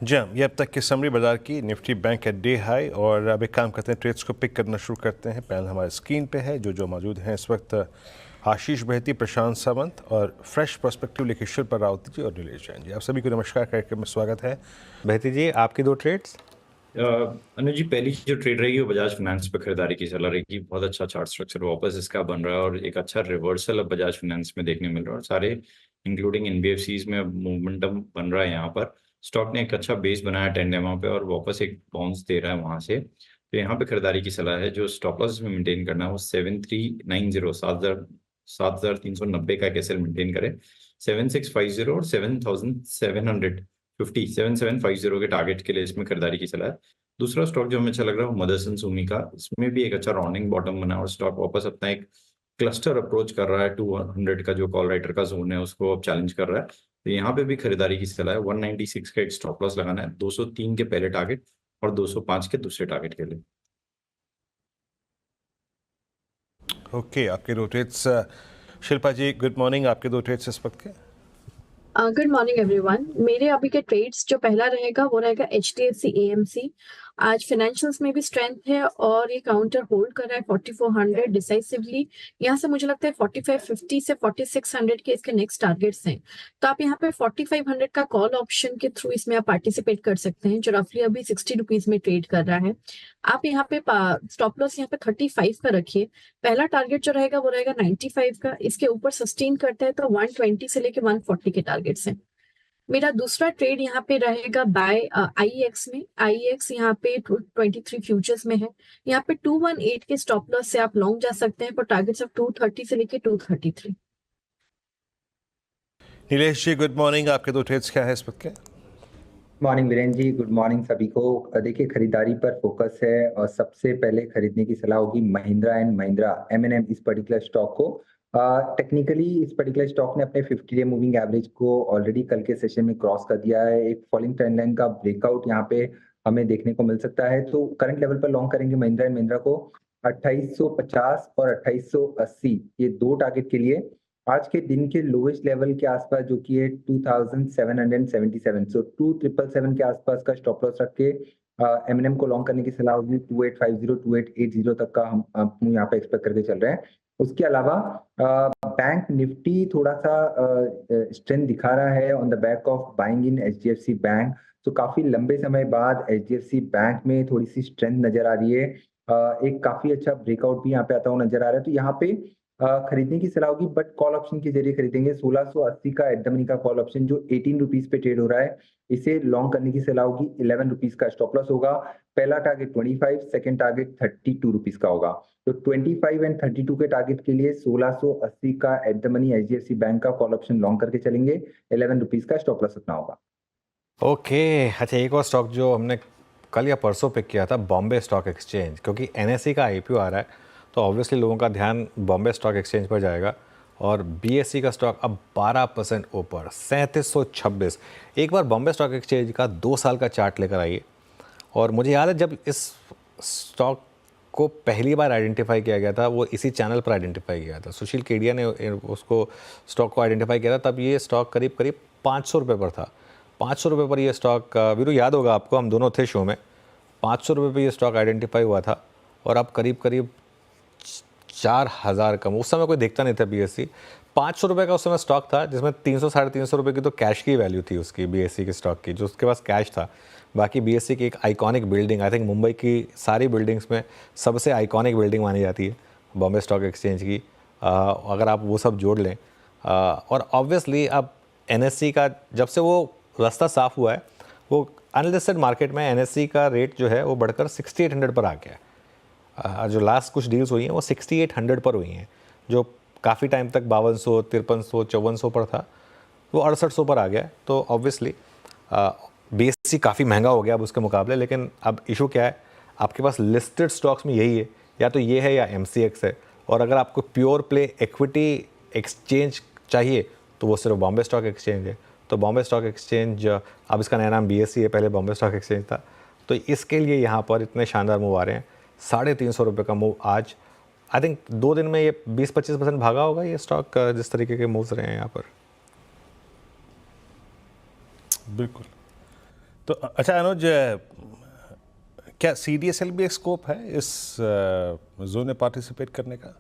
जी हाँ, ये अब तक की समरी बाजार की। निफ्टी बैंक है डे हाई और अब एक काम करते हैं, ट्रेड्स को पिक करना शुरू करते हैं। पैनल हमारे स्क्रीन पे है, जो मौजूद हैं इस वक्त आशीष बहती, प्रशांत सावंत और फ्रेश पर्सपेक्टिव लेके शिल्पा रावत जी और नीलेश जैन जी। आप सभी को नमस्कार, कार्यक्रम में स्वागत है। बहती जी, आपकी 2 ट्रेड्स। अनुज जी, पहली जो ट्रेड रहेगी वो बजाज फाइनेंस पे खरीदारी की सलाह रहेगी। बहुत अच्छा चार्ट स्ट्रक्चर वापस इसका बन रहा है और एक अच्छा रिवर्सल अब बजाज फाइनेंस में देखने मिल रहा है और सारे इंक्लूडिंग एनबीएफसीज में मूवमेंटम बन रहा है। यहाँ पर स्टॉक ने एक अच्छा बेस बनाया 10 पे और वापस एक बाउंस दे रहा है वहां से। तो यहाँ पे खरीदारी की सलाह है। जो स्टॉप लॉस में मेंटेन करना है वो 7390 7,390 का कैसे मेंटेन करे, 7650 और 7750 के टारगेट के लिए इसमें खरीदारी की सलाह है। दूसरा स्टॉक जो हमें अच्छा लग रहा है वो मदरसन सुमी का। इसमें भी एक अच्छा राउंडिंग बॉटम बना और स्टॉक वापस अपना एक क्लस्टर अप्रोच कर रहा है। 200 का जो कॉल राइटर का जोन है उसको अब चैलेंज कर रहा है। तो यहाँ पे भी खरीदारी की सलाह है। 196 का एक स्टॉप लॉस लगाना है, 203 के पहले टारगेट और 205 के दूसरे टारगेट के लिए। ओके, आपके 2 ट्रेड्स। शिल्पा जी, गुड मॉर्निंग। आपके 2 ट्रेड्स इस वक्त के। Good morning everyone. मेरे अभी के ट्रेड्स जो पहला रहेगा वो रहेगा HDFC AMC। आज फाइनेंशियल्स में भी स्ट्रेंथ है और ये काउंटर होल्ड कर रहा है 4400 डिसाइसिवली। यहाँ से मुझे लगता है 4550 से 4600 के इसके नेक्स्ट टारगेट्स हैं। तो आप यहाँ पे 4500 का कॉल ऑप्शन के थ्रू इसमें आप पार्टिसिपेट कर सकते हैं, जो रफली अभी 60 रुपीज में ट्रेड कर रहा है। आप यहाँ पे स्टॉप लॉस यहाँ पे 35 का रखिए। पहला टारगेट जो रहेगा वो रहेगा 95 का। इसके ऊपर सस्टेन करता है तो 120 से लेके 140 के टारगेट्स हैं। मेरा दूसरा ट्रेड यहाँ पे रहेगा बाय IEX में। IEX यहाँ पे 23 फ्यूचर्स में है। यहाँ पे 218 के स्टॉप लॉस से आप लॉन्ग जा सकते हैं पर टारगेट्स ऑफ 230 से लेके 233। नीलेश जी, गुड मॉर्निंग। आपके 2 ट्रेड्स क्या है इस वक्त के। Morning Virendra ji, good morning सभी को। देखिए, खरीदारी पर फोकस है और सबसे पहले खरीदने की सलाह होगी महिंद्रा एंड महिंद्रा M&M इस पर्टिकुलर स्टॉक को। टेक्निकली इस पर्टिकुलर स्टॉक ने अपने 50 डे मूविंग एवरेज को ऑलरेडी कल के सेशन में क्रॉस कर दिया है। एक फॉलिंग ट्रेंड लाइन का ब्रेकआउट यहाँ पे हमें देखने को मिल सकता है। तो करंट लेवल पर लॉन्ग करेंगे महिंद्रा एंड महिंद्रा को 2850 और 2880, ये 2 टारगेट के लिए। आज के दिन के लोवेस्ट लेवल के आसपास जो कि है 2777, सो 2777 के आसपास का स्टॉप लॉस रख के M&M को लॉन्ग करने की सलाह होगी। 2850 2880 तक का हम यहाँ पे एक्सपेक्ट करके चल रहे हैं। उसके अलावा बैंक निफ्टी थोड़ा सा स्ट्रेंथ दिखा रहा है on the back of buying in HDFC bank. तो काफी लंबे समय बाद HDFC बैंक में थोड़ी सी स्ट्रेंथ नजर आ रही है। एक काफी अच्छा ब्रेकआउट भी यहाँ पे आता हुआ नजर आ रहा है। तो यहाँ पे खरीदने की सलाह होगी, बट कॉल ऑप्शन के जरिए खरीदेंगे। 1680 का एट द मनी का कॉल ऑप्शन जो 18 रुपीज पे ट्रेड हो रहा है, इसे लॉन्ग करने की सलाह होगी। 11 रुपीज का स्टॉप लॉस होगा। पहला टारगेट 25, सेकंड टारगेट 32 रुपीज का होगा। तो 25 एंड 32 के टारगेट के लिए 1680 का at the money HDFC bank का कॉल ऑप्शन लॉन्ग करके चलेंगे। 11 रुपीज का स्टॉप लॉस रखना होगा। ओके, अच्छा, एक और स्टॉक जो हमने कल या परसों पिक किया था, बॉम्बे स्टॉक एक्सचेंज, क्योंकि NSE का IPO आ रहा है तो ऑब्वियसली लोगों का ध्यान बॉम्बे स्टॉक एक्सचेंज पर जाएगा। और BSE का स्टॉक अब 12% ऊपर, 3726। एक बार बॉम्बे स्टॉक एक्सचेंज का 2 साल का चार्ट लेकर आइए। और मुझे याद है जब इस स्टॉक को पहली बार आइडेंटिफाई किया गया था, वो इसी चैनल पर आइडेंटिफाई किया था। सुशील केडिया ने उसको स्टॉक को आइडेंटिफाई किया था। तब ये स्टॉक करीब करीब 500 रुपये पर था। 500 रुपये पर ये स्टॉक, वीरू याद होगा आपको, हम दोनों थे शो में। 500 रुपये पर ये स्टॉक आइडेंटिफाई हुआ था और अब करीब करीब 4000 कम। उस समय कोई देखता नहीं था BSE। 500 रुपये का उस समय स्टॉक था जिसमें 300 साढ़े 300 रुपये की तो कैश की वैल्यू थी उसकी, BSE के स्टॉक की, जो उसके पास कैश था। बाकी BSE की एक iconic building, I think Mumbai की सारी बिल्डिंग्स में सबसे आइकॉनिक बिल्डिंग मानी जाती है बॉम्बे स्टॉक एक्सचेंज की। अगर आप वो सब जोड़ लें, और ऑब्वियसली अब NSE का जब से वो रास्ता साफ़ हुआ है, वो अनलिस्टेड मार्केट में NSE का रेट जो है वो बढ़कर 6800 पर आ गया है। जो लास्ट कुछ डील्स हुई हैं वो 6800 पर हुई हैं, जो काफ़ी टाइम तक 5200, 5300, 5400 पर था, वो 6800 पर आ गया है। तो ऑब्वियसली BSE काफ़ी महंगा हो गया अब उसके मुकाबले। लेकिन अब इशू क्या है, आपके पास लिस्टेड स्टॉक्स में यही है, या तो ये है या MCX है। और अगर आपको प्योर प्ले इक्विटी एक्सचेंज चाहिए तो वो सिर्फ बॉम्बे स्टॉक एक्सचेंज है। तो बॉम्बे स्टॉक एक्सचेंज, अब इसका नया नाम BSE है, पहले बॉम्बे स्टॉक एक्सचेंज था। तो इसके लिए यहाँ पर इतने शानदार मूव आ रहे हैं। 350 रुपये का मूव आज, आई थिंक 2 दिन में ये 20-25% भागा होगा ये स्टॉक, जिस तरीके के मूव्स रहे हैं यहाँ पर। बिल्कुल। तो अच्छा अनुज, क्या CDSL भी एक स्कोप है इस जोन में पार्टिसिपेट करने का,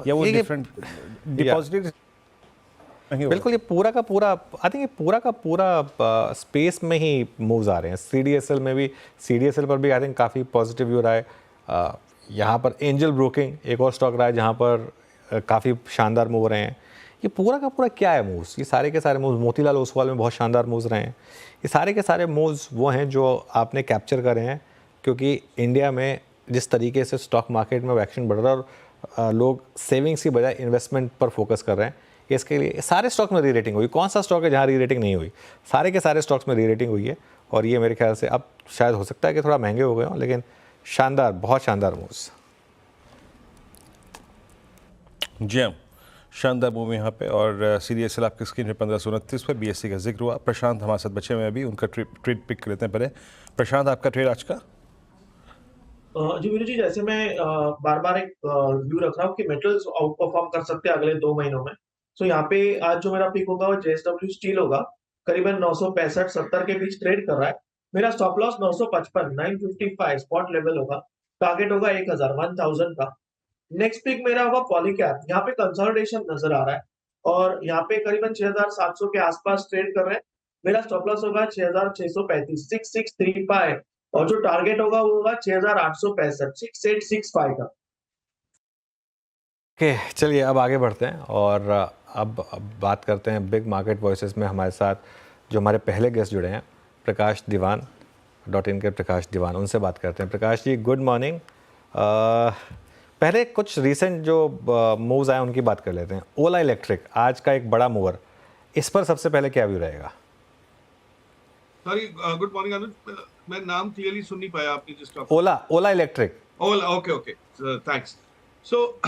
या वो ये डिफरेंट डिपॉजिटरी नहीं होगा? बिल्कुल, ये पूरा का पूरा आई थिंक ये पूरा का पूरा स्पेस में ही मूव्स आ रहे हैं। CDSL में भी, CDSL पर भी आई थिंक काफ़ी पॉजिटिव व्यू रहा है। यहाँ पर एंजल ब्रोकिंग एक और स्टॉक रहा है जहाँ पर काफ़ी शानदार मूव रहे हैं। ये पूरा का पूरा क्या है मूव्स, ये सारे के सारे मूव्स, मोतीलाल ओसवाल में बहुत शानदार मूव्स रहे हैं। ये सारे के सारे मूव्स वो हैं जो आपने कैप्चर करे हैं, क्योंकि इंडिया में जिस तरीके से स्टॉक मार्केट में एक्शन बढ़ रहा है और लोग सेविंग्स की बजाय इन्वेस्टमेंट पर फोकस कर रहे हैं, इसके लिए सारे स्टॉक में री रेटिंग हुई। कौन सा स्टॉक है जहाँ री रेटिंग नहीं हुई? सारे के सारे स्टॉक्स में री रेटिंग हुई है। और ये मेरे ख्याल से अब शायद हो सकता है कि थोड़ा महंगे हो गए हों, लेकिन शानदार, बहुत शानदार मूव्स। जी हाँ, शानदार मूव यहाँ पे। और CDSL आपकी स्क्रीन पे 1529 पे BSE का जिक्र हुआ। प्रशांत हमारे साथ बचे हुए अभी, उनका ट्रेड पिक कर लेते हैं पहले। प्रशांत, आपका ट्रेड आज का? जी वीरू जी, जैसे मैं बार बार एक व्यू रख रहा हूँ कि मेटल्स आउट परफॉर्म कर सकते हैं अगले 2 महीनों में। सो यहाँ पे आज जो मेरा पिक होगा वो JSW स्टील होगा, करीबन 965-70 के बीच ट्रेड कर रहा है। मेरा स्टॉप लॉस 955 955 स्पॉट लेवल होगा, टारगेट होगा 1000 का। नेक्स्ट पिक मेरा होगा पॉलीकैब। यहाँ पे कंसोलिडेशन नजर आ रहा है और यहाँ पे करीबन 6700 के आसपास ट्रेड कर रहे हैं। मेरा स्टॉप लॉस होगा 6635 6635 और जो टारगेट होगा वो होगा 6865 6865 का। ओके, चलिए अब आगे बढ़ते हैं और अब बात करते हैं बिग मार्केट वॉइसेस में। हमारे साथ जो हमारे पहले गेस्ट जुड़े हैं, प्रकाश दीवान .in के प्रकाश दीवान, उनसे बात करते हैं। Prakash ji, good morning. पहले कुछ रीसेंट जो मूव्स आए उनकी बात कर लेते हैं। ओला इलेक्ट्रिक आज का एक बड़ा मूवर, इस पर सबसे पहले क्या व्यू रहेगा? सॉरी, गुड मॉर्निंग अनुज, मैं नाम क्लियरली सुन नहीं पाया आपने जिसका। Ola electric. Ola, okay, thanks. So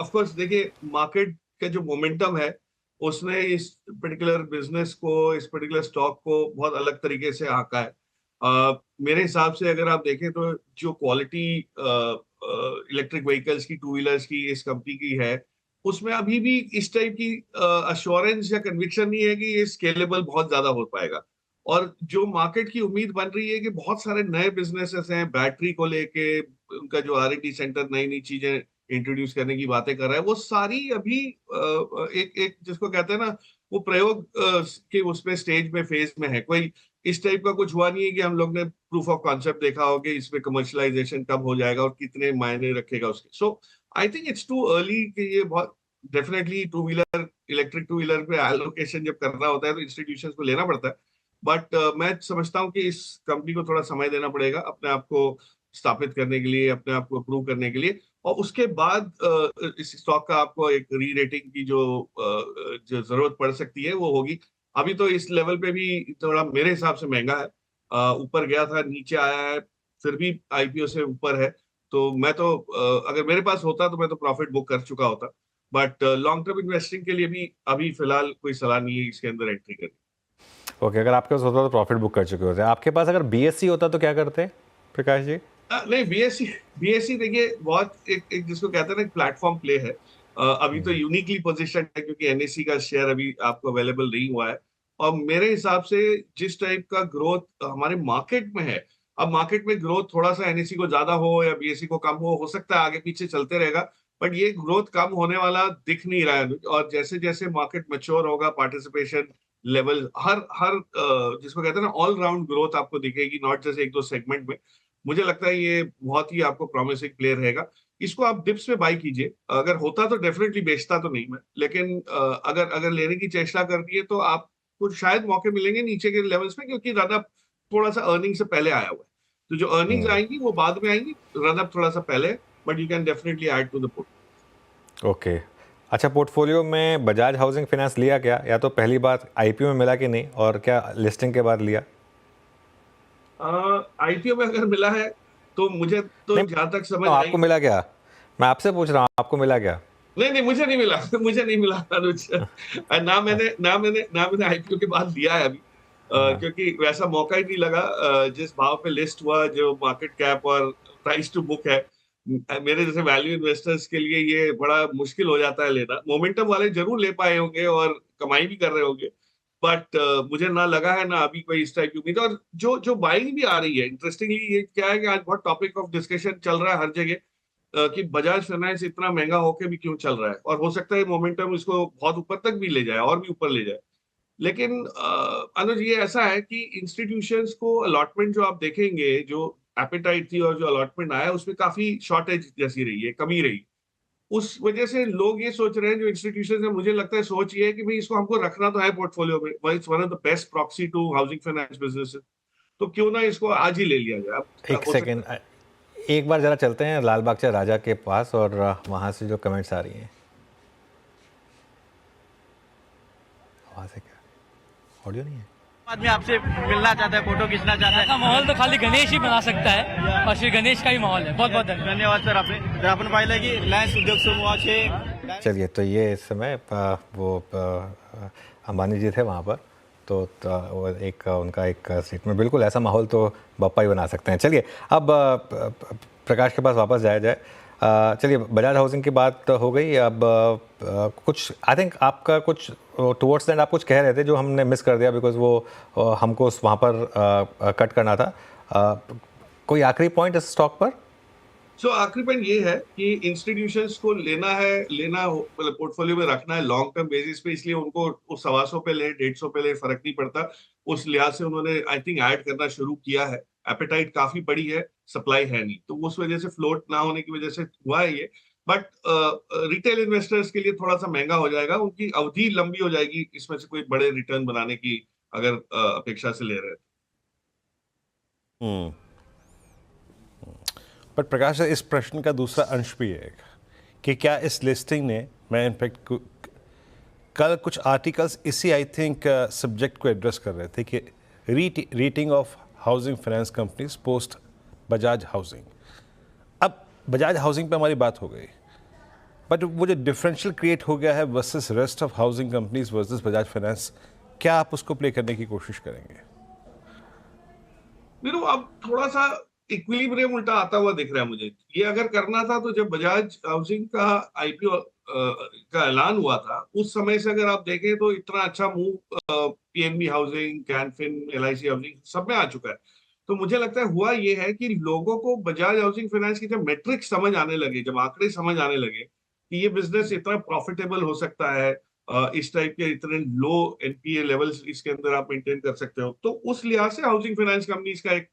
of course देखिए, मार्केट का जो मोमेंटम है उसने इस पर्टिकुलर बिजनेस को, इस पर्टिकुलर स्टॉक को बहुत अलग तरीके से आंका है। मेरे हिसाब से अगर आप देखें तो जो क्वालिटी इलेक्ट्रिक व्हीकल्स की, टू व्हीलर्स की इस कंपनी की है, उसमें अभी भी इस टाइप की अश्योरेंस या कन्विक्शन नहीं है कि ये स्केलेबल बहुत ज्यादा हो पाएगा। और जो मार्केट की उम्मीद बन रही है कि बहुत सारे नए बिजनेसेस हैं, बैटरी को लेके उनका जो R&D सेंटर नई नई चीजें इंट्रोड्यूस करने की बातें कर रहा है, वो सारी अभी एक जिसको कहते हैं ना, वो प्रयोग के उसमें स्टेज में, फेज में है। कोई इस टाइप का कुछ हुआ नहीं है कि हम लोग ने प्रूफ ऑफ कॉन्सेप्ट देखा हो कि इसमें कमर्शलाइजेशन कब हो जाएगा और कितने मायने रखेगा उसके। So I think it's too early कि ये बहुत definitely two wheeler, electric two wheeler पे एलोकेशन जब करना होता है तो इंस्टीट्यूशन को लेना पड़ता है। बट मैं समझता हूँ कि इस कंपनी को थोड़ा समय देना पड़ेगा अपने आप को स्थापित करने के लिए, अपने आप को अप्रूव करने के लिए, और उसके बाद इस स्टॉक का आपको एक री रेटिंग की जो जरूरत पड़ सकती है वो होगी। अभी तो इस लेवल पे भी थोड़ा मेरे हिसाब से महंगा है। ऊपर गया था, नीचे आया है, फिर भी IPO से ऊपर है। तो मैं तो अगर मेरे पास होता तो मैं तो प्रॉफिट बुक कर चुका होता। बट लॉन्ग टर्म इन्वेस्टिंग के लिए भी अभी फिलहाल कोई सलाह नहीं है इसके अंदर एंट्री करने। ओके, अगर आपके पास होता तो प्रॉफिट बुक कर चुके होते। आपके पास अगर BSE होता तो क्या करते प्रकाश जी? नहीं, BSE देखिए बहुत एक जिसको कहते हैं ना, एक प्लेटफॉर्म प्ले है। अभी तो यूनिकली पोजीशन है क्योंकि NSE का शेयर अभी आपको अवेलेबल नहीं हुआ है। और मेरे हिसाब से जिस टाइप का ग्रोथ हमारे मार्केट में है, अब मार्केट में ग्रोथ थोड़ा सा NSE को ज्यादा हो या BSE को कम हो सकता है आगे पीछे चलते रहेगा, बट ये ग्रोथ कम होने वाला दिख नहीं रहा है। और जैसे जैसे मार्केट मैच्योर होगा, पार्टिसिपेशन लेवल हर जिसको कहते हैं ना, ऑल राउंड ग्रोथ आपको दिखेगी, नॉट जैसे एक दो सेगमेंट में। मुझे लगता है ये बहुत ही आपको प्रॉमिसिंग प्लेयर रहेगा। इसको आप डिप्स में बाई कीजिए। अगर होता तो डेफिनेटली बेचता तो नहीं मैं, लेकिन अगर लेने की चेष्टा करनी है तो आपको शायद मौके मिलेंगे नीचे के लेवल्स में, क्योंकि रन अप थोड़ा सा अर्निंग से पहले आया हुआ है। तो जो अर्निंग्स आएंगी वो बाद में आएंगी, रन अप थोड़ा सा पहले, but you can definitely add to the portfolio. Okay, अच्छा, पोर्टफोलियो में बजाज हाउसिंग फाइनेंस लिया क्या, या तो पहली बार IPO में मिला कि नहीं, और क्या लिस्टिंग के बाद लिया? IPO में अगर मिला है तो मुझे तो जहां तक समझ आई, आपको मिला क्या? मैं आपसे पूछ रहा हूँ, आपको मिला क्या? नहीं, मुझे नहीं मिला मुझे नहीं मिला अनुज। ना मैंने IPO के बाद लिया है अभी, क्योंकि वैसा मौका ही नहीं लगा। जिस भाव पे लिस्ट हुआ, जो मार्केट कैप और प्राइस टू बुक है, मेरे जैसे वैल्यू इन्वेस्टर्स के लिए ये बड़ा मुश्किल हो जाता है लेना। मोमेंटम वाले जरूर ले पाए होंगे और कमाई भी कर रहे होंगे, बट मुझे ना लगा है ना अभी कोई इस टाइप की उम्मीद। और जो जो बाइंग भी आ रही है, इंटरेस्टिंगली ये क्या है कि आज बहुत टॉपिक ऑफ डिस्कशन चल रहा है हर जगह कि बजाज फाइनेंस इतना महंगा होके भी क्यों चल रहा है, और हो सकता है मोमेंटम इसको बहुत ऊपर तक भी ले जाए और भी ऊपर ले जाए। लेकिन अनुज, ये ऐसा है कि इंस्टीट्यूशंस को अलॉटमेंट जो आप देखेंगे, जो एपेटाइट थी और जो अलॉटमेंट आया उसमें काफी शॉर्टेज जैसी रही है, कमी रही। उस वजह से लोग ये सोच रहे हैं, जो इंस्टीट्यूशन है, मुझे लगता है सोच ये है कि भाई इसको हमको रखना तो है पोर्टफोलियो में, it's one of the best proxy to housing finance business, तो क्यों ना इसको आज ही ले लिया जाए। एक सेकेंड, एक बार जरा चलते हैं लाल बागचा राजा के पास और वहाँ से जो कमेंट्स आ रही हैं। वहाँ से क्या ऑडियो नहीं है? आदमी आपसे मिलना चाहता है, फोटो खींचना चाहता है। ऐसा माहौल तो खाली गणेश ही बना सकता है और श्री गणेश का ही माहौल है। बहुत बहुत धन्यवाद सर। आपण पाहिलं की रिलायन्स उद्योग समूहाचे चलिए, तो ये इस समय वो अंबानी जी थे वहाँ पर, तो वो एक उनका एक सीट में बिल्कुल ऐसा माहौल तो बप्पा ही बना सकते हैं। चलिए अब प्रकाश के पास वापस जाया जाए। चलिए, बजाज हाउसिंग की बात हो गई। अब कुछ आई थिंक आपका कुछ टुवर्ड्स एंड आप कुछ कह रहे थे जो हमने मिस कर दिया, बिकॉज वो हमको वहाँ पर कट करना था। कोई आखिरी पॉइंट इस स्टॉक पर? आखिरी पॉइंट ये है कि इंस्टीट्यूशंस को लेना मतलब पोर्टफोलियो में रखना है लॉन्ग टर्म बेसिस पे, इसलिए उनको उस 125 पे ले 150 पे ले फर्क नहीं पड़ता। उस लिहाज से उन्होंने आई थिंक ऐड करना शुरू किया है। एपेटाइट काफी बड़ी है, सप्लाई है नहीं, तो उस वजह से फ्लोट ना होने की वजह से हुआ है ये। बट रिटेल इन्वेस्टर्स के लिए थोड़ा सा महंगा हो जाएगा, उनकी अवधि लंबी हो जाएगी इसमें से कोई बड़े रिटर्न बनाने की अगर अपेक्षा से ले रहे हैं। पर प्रकाश, इस प्रश्न का दूसरा अंश भी है कि क्या इस लिस्टिंग ने, मैं इनफैक्ट कल कुछ आर्टिकल्स इसी आई थिंक सब्जेक्ट को एड्रेस कर रहे थे कि rating of housing finance companies post Bajaj housing. अब बजाज हाउसिंग पे हमारी बात हो गई, बट वो जो डिफरेंशियल क्रिएट हो गया है versus rest of housing companies versus Bajaj finance, क्या आप उसको प्ले करने की कोशिश करेंगे? अब थोड़ा सा इक्विलिब्रियम उल्टा आता हुआ दिख रहा है मुझे। ये अगर करना था तो जब बजाज हाउसिंग का आईपीओ का ऐलान हुआ था उस समय से अगर आप देखें तो इतना अच्छा move PNB housing, Canfin, LIC housing सब में आ चुका है। तो मुझे लगता है हुआ ये है कि लोगों को बजाज हाउसिंग फाइनेंस की जब मेट्रिक्स समझ आने लगे, जब आंकड़े समझ आने लगे कि ये बिजनेस इतना प्रॉफिटेबल हो सकता है, इस टाइप के इतने लो एनपीए लेवल्स इसके अंदर आप मेंटेन कर सकते हो, तो उस लिहाज से हाउसिंग फाइनेंस कंपनीज का एक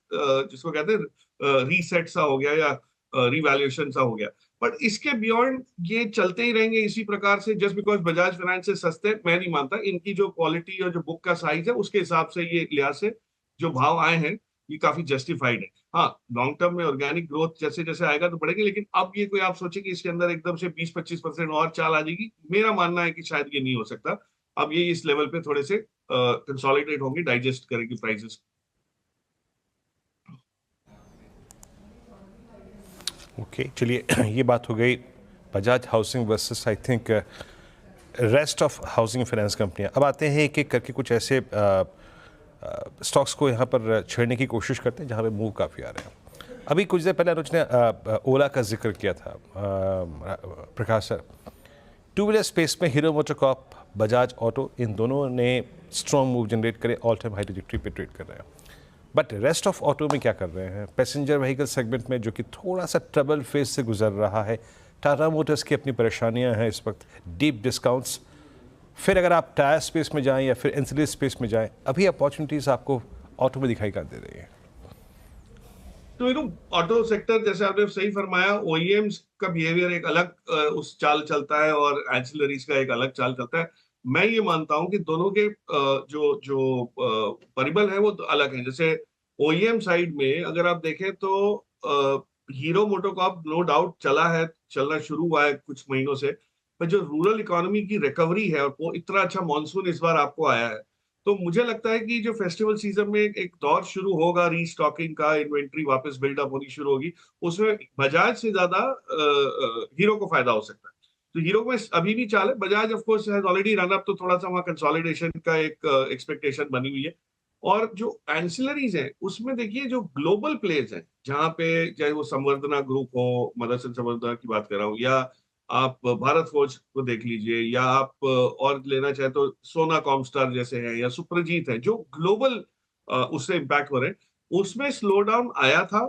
जिसको कहते हैं रीसेट सा हो गया या रिवैल्यूएशन सा हो गया। बट इसके बियॉन्ड ये चलते ही रहेंगे इसी प्रकार से, जस्ट बिकॉज बजाज फाइनेंस से सस्ते, मैं नहीं मानता। इनकी जो क्वालिटी और जो बुक का साइज है उसके हिसाब से ये लिहाज से जो भाव आए हैं ये काफी जस्टिफाइड है। हाँ, लॉन्ग टर्म में ऑर्गेनिक ग्रोथ जैसे जैसे आएगा तो बढ़ेगी, लेकिन अब ये कोई आप सोचे कि इसके अंदर एकदम से 20-25% और चाल आ जाएगी, मेरा मानना है कि शायद ये नहीं हो सकता। अब ये इस लेवल पे थोड़े से कंसोलिडेट होंगे, डाइजेस्ट करेंगे प्राइसेस। ओके, चलिए ये बात हो गई Bajaj housing versus I think rest of housing finance कंपनियां। अब आते हैं एक एक करके कुछ ऐसे स्टॉक्स को यहाँ पर छेड़ने की कोशिश करते हैं जहाँ पे मूव काफ़ी आ रहे हैं। अभी कुछ देर पहले अनुज ने ओला का जिक्र किया था, प्रकाश सर। टू व्हीलर स्पेस में हीरो मोटोकॉर्प, बजाज ऑटो, इन दोनों ने स्ट्रॉन्ग मूव जनरेट करे, ऑल टाइम हाई ट्रैजेक्टरी पे ट्रेड कर रहे हैं। बट रेस्ट ऑफ ऑटो में क्या कर रहे हैं? पैसेंजर व्हीकल सेगमेंट में जो कि थोड़ा सा ट्रबल फेज से गुजर रहा है, टाटा मोटर्स की अपनी परेशानियां हैं इस वक्त, डीप डिस्काउंट्स। फिर अगर आप टायर स्पेस में जाएं या फिर एंसिलरी स्पेस में जाएं, अभी अपॉर्चुनिटीज आपको ऑटो में दिखाई दे रही है। तो ऑटो सेक्टर जैसे आपने सही फरमाया, ओईएम्स का बिहेवियर एक अलग उस चाल चलता है और एंसिलरीज का एक अलग चाल चलता है। मैं ये मानता हूं कि दोनों के जो परिबल है वो अलग है। जैसे ओईएम साइड में अगर आप देखें तो हीरो मोटोकॉर्प नो डाउट चलना शुरू हुआ है कुछ महीनों से, पर जो रूरल इकोनॉमी की रिकवरी है और वो इतना अच्छा मानसून इस बार आपको आया है, तो मुझे लगता है कि जो फेस्टिवल सीजन में एक दौर शुरू होगा रीस्टॉकिंग का, इन्वेंट्री वापस बिल्डअप होनी शुरू होगी, उसमें बजाज से ज्यादा हीरो को फायदा हो सकता है। तो हीरो में अभी भी चाल है, Bajaj of course has already run up, तो थोड़ा सा वहां कंसोलिडेशन का एक एक्सपेक्टेशन बनी हुई है। और जो एंसिलरीज है उसमें देखिए जो ग्लोबल प्लेयर्स हैं, जहां पे चाहे वो संवर्धना ग्रुप हो, मदरसन संवर्धना की बात कर रहा हूँ, या आप भारत फोर्ज को देख लीजिए, या आप और लेना चाहे तो सोना कॉमस्टार जैसे हैं या सुप्रजीत है, जो ग्लोबल उससे इम्पैक्ट हो रहे हैं। उसमें स्लो डाउन आया था,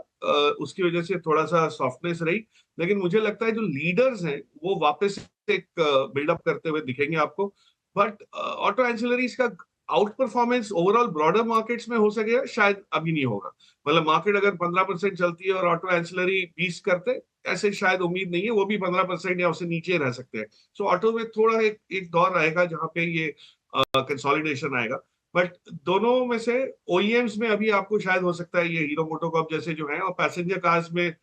उसकी वजह से थोड़ा सा सॉफ्टनेस रही, लेकिन मुझे लगता है जो लीडर्स हैं वो वापस एक बिल्डअप करते हुए दिखेंगे आपको। बट ऑटो एंसिलरीज का out performance overall broader markets में हो सकेगा शायद अभी नहीं होगा। मतलब मार्केट अगर 15% चलती है और ऑटो एंसिलरी 20 करते, ऐसे शायद उम्मीद नहीं है, वो भी 15% या उससे नीचे रह सकते हैं। सो ऑटो में थोड़ा एक दौर रहेगा जहां पे ये कंसोलिडेशन आएगा। बट दोनों में से ओईएम्स में अभी आपको शायद हो सकता है ये हीरो मोटोकॉर्प जैसे जो है, और पैसेंजर कार्स में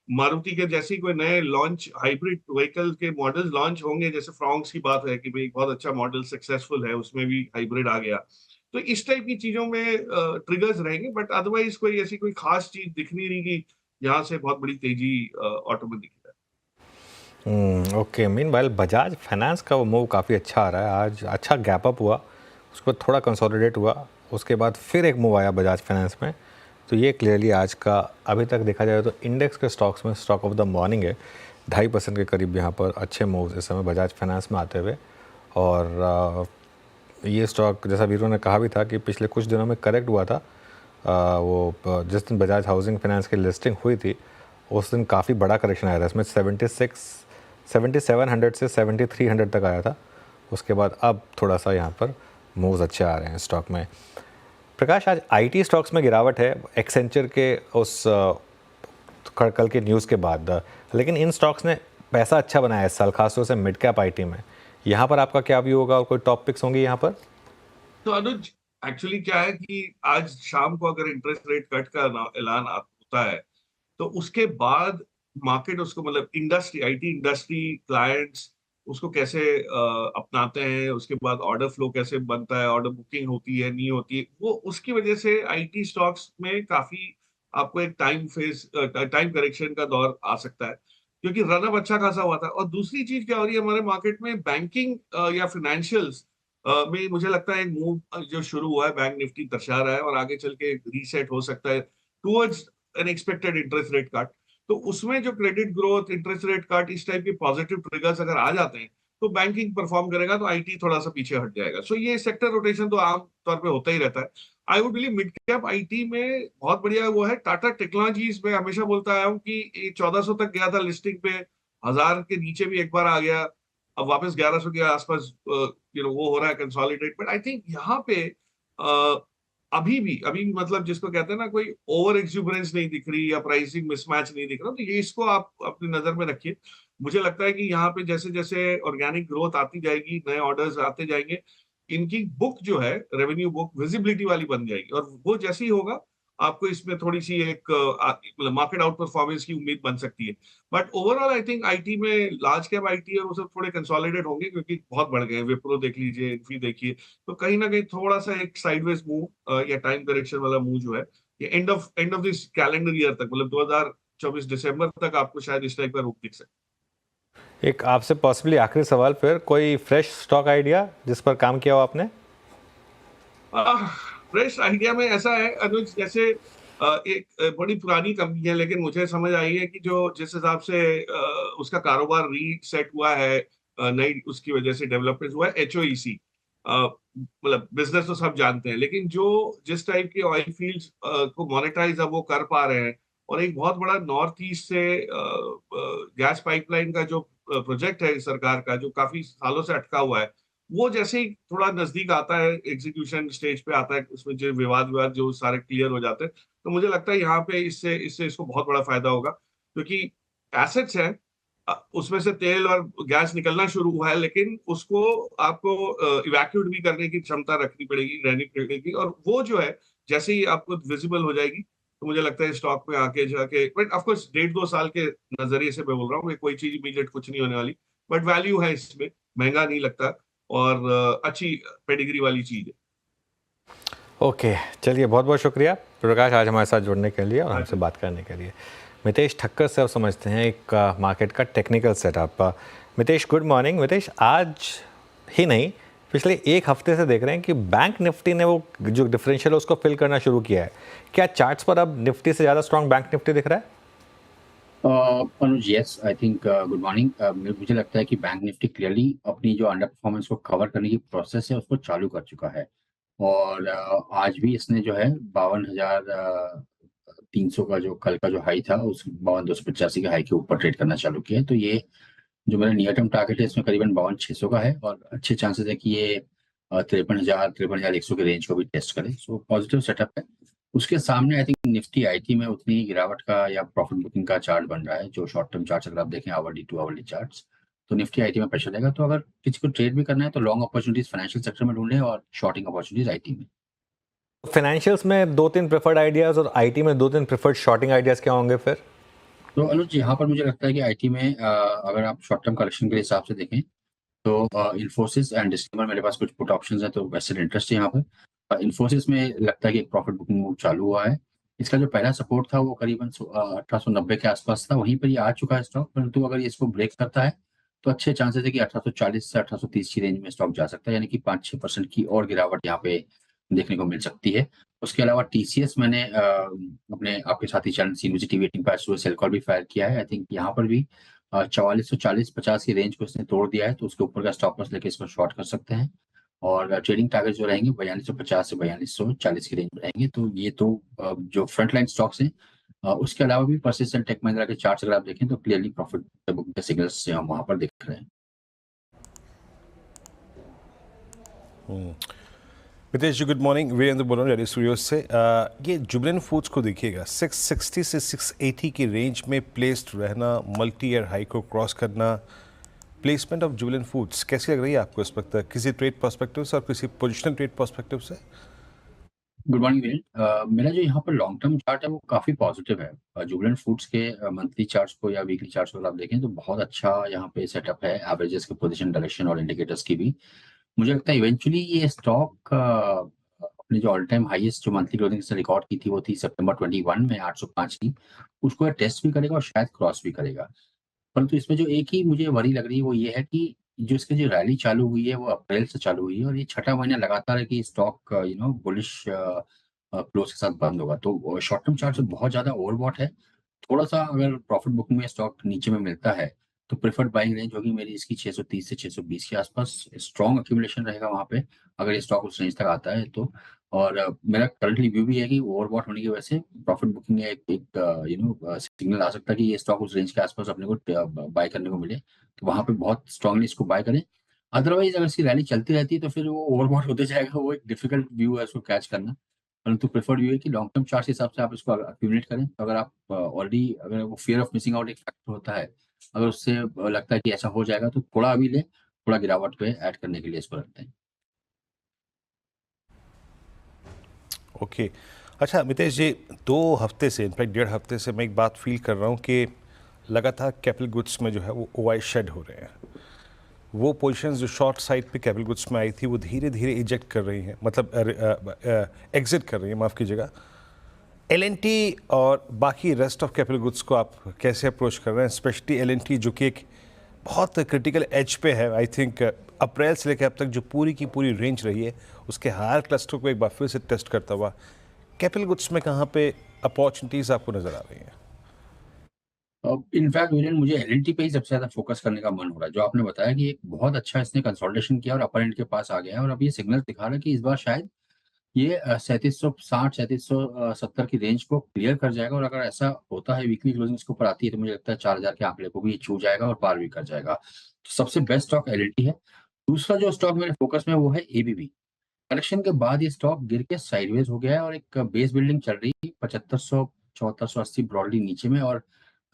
मारुति के जैसी कोई नए लॉन्च हाइब्रिड व्हीकल के मॉडल्स लॉन्च होंगे, जैसे फ्रॉन्क्स की बात है कि भाई बहुत अच्छा मॉडल सक्सेसफुल है, उसमें भी हाइब्रिड आ गया। तो इस टाइप की चीजों में ट्रिगर्स रहेंगे, बट अदरवाइज कोई ऐसी कोई खास चीज दिख नहीं रही कि यहाँ से बहुत बड़ी तेजी ऑटो में दिख रहा है। ओके, मीनवाइल बजाज फाइनेंस का वो मूव काफ़ी अच्छा आ रहा है। आज अच्छा गैप अप हुआ, उसको थोड़ा कंसोलिडेट हुआ, उसके बाद फिर एक मूव आया बजाज फाइनेंस में। तो ये क्लियरली आज का अभी तक देखा जाए तो इंडेक्स के स्टॉक्स में स्टॉक ऑफ द मॉर्निंग है। 2.5% के करीब यहाँ पर अच्छे मूव्स इस समय बजाज फाइनेंस में आते हुए। और ये स्टॉक जैसा वीरों ने कहा भी था कि पिछले कुछ दिनों में करेक्ट हुआ था। वो जिस दिन बजाज हाउसिंग फाइनेंस की लिस्टिंग हुई थी उस दिन काफ़ी बड़ा करेक्शन आया था, इसमें 7700 से 7300 तक आया था। उसके बाद अब थोड़ा सा यहाँ पर मूव्स अच्छे आ रहे हैं स्टॉक में। प्रकाश, आज आईटी स्टॉक्स में गिरावट है एक्सेंचर के उस कल के न्यूज़ के बाद, लेकिन इन स्टॉक्स ने पैसा अच्छा बनाया इस साल, खासतौर से मिड कैप आईटी में। यहाँ पर आपका क्या व्यू होगा और कोई टॉप पिक्स होंगी यहाँ पर? तो अनुज, एक्चुअली क्या है कि आज शाम को अगर इंटरेस्ट रेट कट का ऐलान होता है तो उसके बाद मार्केट उसको, मतलब इंडस्ट्री, आईटी इंडस्ट्री क्लाइंट्स उसको कैसे अपनाते हैं, उसके बाद ऑर्डर फ्लो कैसे बनता है, ऑर्डर बुकिंग होती है नहीं होती है, वो उसकी वजह से आईटी स्टॉक्स में काफी आपको एक टाइम करेक्शन का दौर आ सकता है, क्योंकि रनअप अच्छा खासा हुआ था। और दूसरी चीज क्या हो रही है हमारे मार्केट में, बैंकिंग या फाइनेंशियल्स में मुझे लगता है एक मूव जो शुरू हुआ है, बैंक निफ्टी दर्शा रहा है और आगे चल के रीसेट हो सकता है towards an expected interest rate cut. तो उसमें जो credit growth, interest rate cut, इस टाइप के पॉजिटिव ट्रिगर्स अगर आ जाते हैं तो बैंकिंग परफॉर्म करेगा, तो आईटी थोड़ा सा पीछे हट जाएगा। सो ये सेक्टर रोटेशन तो आम तौर पे होता ही रहता है। I would believe mid cap IT में बहुत बढ़िया वो है टाटा टेक्नोलॉजीज। में हमेशा बोलता आया हूँ कि 1400 तक गया था लिस्टिंग पे, 1000 के नीचे भी एक बार आ गया, अब वापस 1100 के आसपास वो हो रहा है कंसोलिडेट। बट आई थिंक यहाँ पे अभी भी मतलब जिसको कहते हैं ना, कोई ओवर एक्सुबरेंस नहीं दिख रही या प्राइसिंग मिसमैच नहीं दिख रहा, तो ये इसको आप अपनी नजर में रखिए। मुझे लगता है कि यहाँ पे जैसे जैसे ऑर्गेनिक ग्रोथ आती जाएगी, नए ऑर्डर्स आते जाएंगे, इनकी बुक जो है, रेवेन्यू बुक विजिबिलिटी वाली बन जाएगी, और वो जैसे ही होगा आपको इसमें थोड़ी सी एक मतलब मार्केट आउट परफॉर्मेंस की उम्मीद बन सकती है। But overall I think IT में लार्ज कैप आईटी है वो सब थोड़े कंसोलिडेट होंगे, क्योंकि बहुत बढ़ गए हैं। विप्रो देख लीजिए, इन्फी देखिए, तो कहीं ना कहीं थोड़ा सा एक साइडवेज मूव या टाइम करेक्शन वाला मूव जो है, ये end of this calendar year तक, मतलब 2024 दिसंबर तक आपको शायद इस टाइप का रुख दिख सकता है। एक आपसे पॉसिबली आखिरी सवाल, फिर कोई फ्रेश स्टॉक आइडिया जिस पर काम किया हो आपने? फ्रेश आइडिया में ऐसा है अनुज, जैसे एक बड़ी पुरानी कंपनी है, लेकिन मुझे समझ आई है कि जो जिस हिसाब से उसका कारोबार रीसेट हुआ है, नई उसकी वजह से डेवलपमेंट हुआ है, एचओईसी। मतलब बिजनेस तो सब जानते हैं, लेकिन जो जिस टाइप के ऑयल फील्ड्स को मोनेटाइज अब वो कर पा रहे हैं, और एक बहुत बड़ा नॉर्थ ईस्ट से गैस पाइपलाइन का जो प्रोजेक्ट है सरकार का, जो काफी सालों से अटका हुआ है, वो जैसे ही थोड़ा नजदीक आता है, एग्जीक्यूशन स्टेज पे आता है, उसमें जो विवाद जो सारे क्लियर हो जाते हैं, तो मुझे लगता है यहाँ पे इससे इसको बहुत बड़ा फायदा होगा, क्योंकि एसेट्स हैं, उसमें से तेल और गैस निकलना शुरू हुआ है, लेकिन उसको आपको इवैक्यूएट भी करने की क्षमता रखनी पड़ेगी, रहनी पड़ेगी, और वो जो है जैसे ही आपको विजिबल हो जाएगी, तो मुझे लगता है स्टॉक में आके जाके, बट ऑफकोर्स 1.5-2 साल के नजरिए से मैं बोल रहा हूँ, कोई चीज इमीडिएट कुछ नहीं होने वाली, बट वैल्यू है इसमें, महंगा नहीं लगता, और अच्छी पेडिग्री वाली चीज है। ओके, चलिए, बहुत बहुत शुक्रिया प्रकाश आज हमारे साथ जुड़ने के लिए और हमसे बात करने के लिए। मितेश ठक्कर से अब समझते हैं एक मार्केट का technical setup. Mitesh, good morning. Mitesh, आज ही नहीं पिछले एक हफ्ते से देख रहे हैं कि बैंक निफ्टी ने वो जो डिफरेंशियल है उसको फिल करना शुरू किया है। क्या चार्ट्स पर अब निफ्टी से ज़्यादा स्ट्रॉन्ग बैंक निफ्टी दिख रहा है? Anuj, yes, I think good morning. मुझे लगता है कि बैंक निफ्टी क्लियरली अपनी जो अंडर परफॉर्मेंस को कवर करने की प्रोसेस है उसको चालू कर चुका है। और आज भी इसने जो है 52,300 का जो कल का जो हाई था उस 52,285 के हाई के ऊपर ट्रेड करना चालू किया है। तो ये जो मेरा नियर टर्म टारगेट है इसमें करीबन 52,600 का है और अच्छे चांसेस है कि ये 53,100 के रेंज को भी टेस्ट करे। सो पॉजिटिव सेटअप है। उसके सामने आई थिंक निफ्टी आईटी में उतनी गिरावट का या प्रॉफिट बुकिंग का चार्ट बन रहा है। जो शॉर्ट टर्म चार्ट अगर आप देखें आवरली 2 आवरली चार्ट्स, तो निफ्टी आईटी में प्रेशर रहेगा। तो अगर किसी को ट्रेड भी करना है तो लॉन्ग अपॉर्चुनिटीज फाइनेंशियल सेक्टर में ढूंढें और शॉर्टिंग अपॉर्चुनिटीज आईटी में। फाइनेंशियल्स में 2-3 प्रेफर्ड आइडियाज और आईटी में 2-3 प्रेफर्ड शॉर्टिंग आइडियाज क्या होंगे फिर? तो अनुज, यहाँ पर मुझे लगता है कि आईटी में अगर आप शॉर्ट टर्म कलेक्शन के हिसाब से देखें तो इन्फोसिस एंड डिस्क्लेमर मेरे पास कुछ पुट ऑप्शंस हैं, तो वेस्टेड इंटरेस्ट है यहाँ पर। इन्फोसिस में लगता है कि एक प्रॉफिट बुकिंग मूव चालू हुआ है। इसका जो पहला सपोर्ट था वो करीबन 1890 के आसपास था, वहीं पर ये आ चुका है स्टॉक। परंतु अगर ये इसको ब्रेक करता है तो अच्छे चांसेस है कि 1840 से 1830 की रेंज में स्टॉक जा सकता है, यानी कि 5-6% की और गिरावट यहाँ पे देखने को मिल सकती है। उसके अलावा टीसीएस मैंने अपने आपके साथी चैनल सीएनबीसी टीवी 18 पर सेल कॉल भी फायर किया है। आई थिंक यहाँ पर भी 4440-50 की रेंज को इसने तोड़ दिया है, तो उसके ऊपर का स्टॉप लॉस लेके इसको शॉर्ट कर सकते हैं। और ट्रेडिंग टारगेट जो रहेंगे 4250 से 4240 की रेंज में रहेंगे। तो ये तो जो फ्रंट लाइन स्टॉक्स हैं। उसके अलावा भी परसिस्टेंट टेक महिंद्रा के चार्ट्स अगर आप देखें तो क्लियरली प्रॉफिट बुकिंग के सिग्नल्स हम वहां पर दिख रहे हैं। मितेश जी गुड मॉर्निंग। वीरेंद्र बोल रहा हूँ रेडी स्टूडियो से। ये जुबिलेंट फूड्स को देखिएगा 660 से 680 की रेंज में प्लेस्ड रहना, मल्टी ईयर हाई को क्रॉस करना। प्लेसमेंट ऑफ जुबिलेंट फूड्स कैसी लग रही है आपको इस वक्त, किसी ट्रेड पर्सपेक्टिव से और किसी पोजिशनल ट्रेड पर्सपेक्टिव से? Good morning Virendra. मेरा जो यहाँ पर लॉन्ग टर्म चार्ट है वो काफी पॉजिटिव है। जुबिलेंट फूड्स के मंथली चार्ट्स को या वीकली चार्ट्स को अगर आप देखें तो बहुत अच्छा यहाँ पे सेटअप है, एवरेजेस के पोजीशन, डायरेक्शन और इंडिकेटर्स की भी। मुझे लगता है इवेंचुअली ये स्टॉक अपने जो ऑल टाइम हाईएस्ट जो मंथली क्लोजिंग से रिकॉर्ड की थी वो थी सितंबर 21 में 805 की, उसको टेस्ट भी करेगा और शायद क्रॉस भी करेगा। परंतु इसमें जो एक ही मुझे वरी लग रही है वो ये है कि जो इसकी जो रैली चालू हुई है वो अप्रैल से चालू हुई है और ये छठा महीना लगातार है कि स्टॉक बुलिश क्लोज के साथ बंद होगा। तो शॉर्ट टर्म चार्ट से बहुत ज्यादा ओवरबॉट है। थोड़ा सा अगर प्रॉफिट बुकिंग में स्टॉक नीचे में मिलता है तो प्रेफर्ड बाइंग रेंज होगी मेरी इसकी 630 से 620 के आसपास। स्ट्रॉन्ग एक्यूमुलेशन रहेगा वहां पे अगर ये स्टॉक उस रेंज तक आता है तो। और मेरा करंटली व्यू भी है कि ओवरबॉट होने की वजह से प्रॉफिट बुकिंग में एक सिग्नल आ सकता है कि ये स्टॉक उस रेंज के आसपास अपने को बाय करने को मिले, तो वहां पे बहुत स्ट्रांगली इसको बाय करें। अदरवाइज अगर इसकी रैली चलती रहती है तो फिर वो ओवरबॉट होते जाएगा, वो एक डिफिकल्ट व्यू है उसको कैच करना। परंतु प्रेफर्ड व्यू है कि लॉन्ग टर्म चार्ट के हिसाब से आप इसको एक्यूमुलेट करें। तो अगर आप ऑलरेडी अगर वो फियर ऑफ मिसिंग आउट एक फैक्टर होता है, अगर उससे लगता है कि ऐसा हो जाएगा तो थोड़ा अभी ले, थोड़ा गिरावट पे ऐड करने के लिए इसको रखते हैं। ओके अच्छा मितेश जी, 2 हफ्ते से इनफैक्ट 1.5 हफ्ते से मैं एक बात फील कर रहा हूँ कि लगातार कैपिटल गुड्स में जो है वो ओआई शेड हो रहे हैं। वो पोजीशंस जो शॉर्ट साइड पे कैपिटल गुड्स में आई थी वो धीरे धीरे इजेक्ट कर रही हैं, मतलब एग्जिट कर रही हैं, माफ़ कीजिएगा। एलएनटी और बाकी रेस्ट ऑफ कैपिटल गुड्स को आप कैसे अप्रोच कर रहे हैं, स्पेशली एलएनटी जो कि एक बहुत क्रिटिकल एज पे है। आई थिंक अप्रैल से लेकर अब तक जो पूरी की पूरी रेंज रही है उसके हायर क्लस्टर को एक बार फिर से टेस्ट करता हुआ कैपिटल गुड्स में कहाँ पे अपॉर्चुनिटीज़ आपको नज़र आ रही हैं? इनफैक्ट वीरेंद्र, मुझे एलएनटी पे ही सबसे ज्यादा फोकस करने का मन हो रहा है। जो आपने बताया कि एक बहुत अच्छा इसने कंसोलिडेशन किया और अपर एंड के पास आ गया है और अब ये सिग्नल दिखा रहा है कि इस बार शायद ये 3760 3770 की रेंज को क्लियर कर जाएगा। और अगर ऐसा होता है वीकली क्लोजिंग इसके ऊपर आती है तो मुझे लगता है 4000 के आंकड़े को भी छू जाएगा और पार भी कर जाएगा। तो सबसे बेस्ट स्टॉक एलएनटी है। दूसरा जो स्टॉक मेरे फोकस में वो है एबीबी। करेक्शन के बाद ये स्टॉक गिर के साइडवेज हो गया है और एक बेस बिल्डिंग चल रही है 7500 7480 ब्रॉडली नीचे में और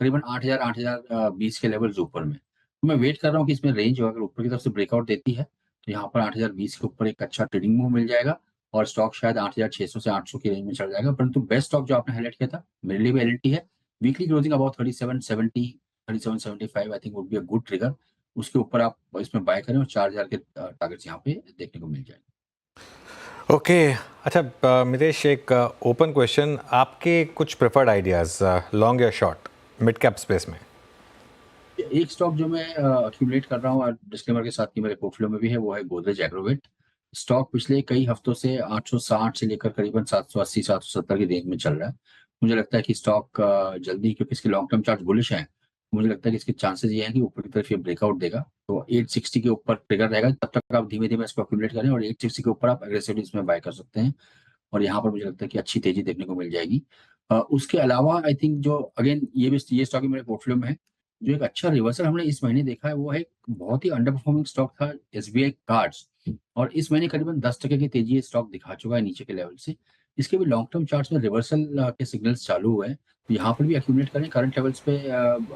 करीबन 8000 8020 के लेवल्स ऊपर में। तो मैं वेट कर रहा हूँ कि इसमें रेंज अगर ऊपर की तरफ से ब्रेकआउट देती है तो यहाँ पर 8020 के ऊपर एक अच्छा ट्रेडिंग मूव मिल जाएगा और स्टॉक शायद 8600 से 800 की रेंज में चल जाएगा। परंतु बेस्ट स्टॉक जो आपने हाईलाइट किया था मेरे लिए भी एलएनटी है। Weekly closing about 3770 3775 I think would be a good trigger. उसके ऊपर आप इसमें बाय करें और 4000 के टारगेट्स यहाँ पे देखने को मिल जाएंगे। ओके अच्छा मितेश, एक ओपन क्वेश्चन, आपके कुछ प्रेफर्ड आइडियाज लॉन्ग या शॉर्ट मिड कैप स्पेस में? एक स्टॉक जो मैं अक्यूमुलेट कर रहा हूँ और डिस्क्लेमर के साथ कि मेरे पोर्टफोलियो में भी है वो है गोदरेज एग्रोवेट। स्टॉक पिछले कई हफ्तों से 860 से लेकर करीबन 780 770 की रेंज में चल रहा है। मुझे लगता है कि स्टॉक जल्दी, क्योंकि इसके लॉन्ग टर्म चार्ट बुलिश हैं, मुझे लगता है कि इसके चांसेस ये हैं कि ऊपर की तरफ ये ब्रेकआउट देगा। तो 860 के ऊपर ट्रिगर रहेगा, तब तक आप धीमे धीमे इसको एक्यूमुलेट करें और 860 के ऊपर आप एग्रेसिवली इसमें बाय कर सकते हैं और यहाँ पर मुझे लगता है कि अच्छी तेजी देखने को मिल जाएगी। उसके अलावा आई थिंक जो अगेन ये स्टॉक मेरे पोर्टफोलियो में है, जो एक अच्छा रिवर्सल हमने इस महीने देखा है वो है, बहुत ही अंडर परफॉर्मिंग स्टॉक था SBI कार्ड्स, और इस महीने करीबन 10% की तेजी ये स्टॉक दिखा चुका है नीचे के लेवल से। इसके भी लॉन्ग टर्म चार्ट्स में रिवर्सल के सिग्नल्स चालू हुए हैं, तो यहाँ पर भी एक्यूमुलेट करें, करंट लेवल्स पे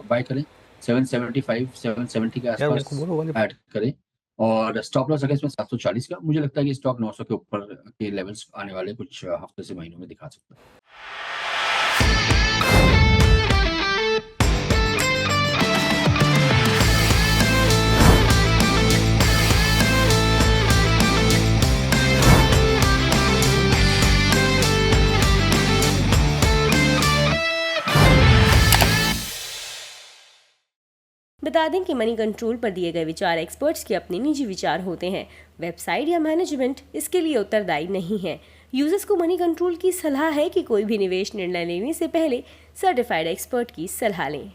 बाय करें, 775 770 के आसपास ऐड करें, और स्टॉप लॉस रखें इसमें 740 का। मुझे लगता है कि स्टॉक 900 के ऊपर के लेवल्स आने वाले कुछ हफ्ते से महीनों में दिखा सकता है। बता दें कि मनी कंट्रोल पर दिए गए विचार एक्सपर्ट्स के अपने निजी विचार होते हैं। वेबसाइट या मैनेजमेंट इसके लिए उत्तरदायी नहीं है। यूजर्स को मनी कंट्रोल की सलाह है कि कोई भी निवेश निर्णय लेने से पहले सर्टिफाइड एक्सपर्ट की सलाह लें।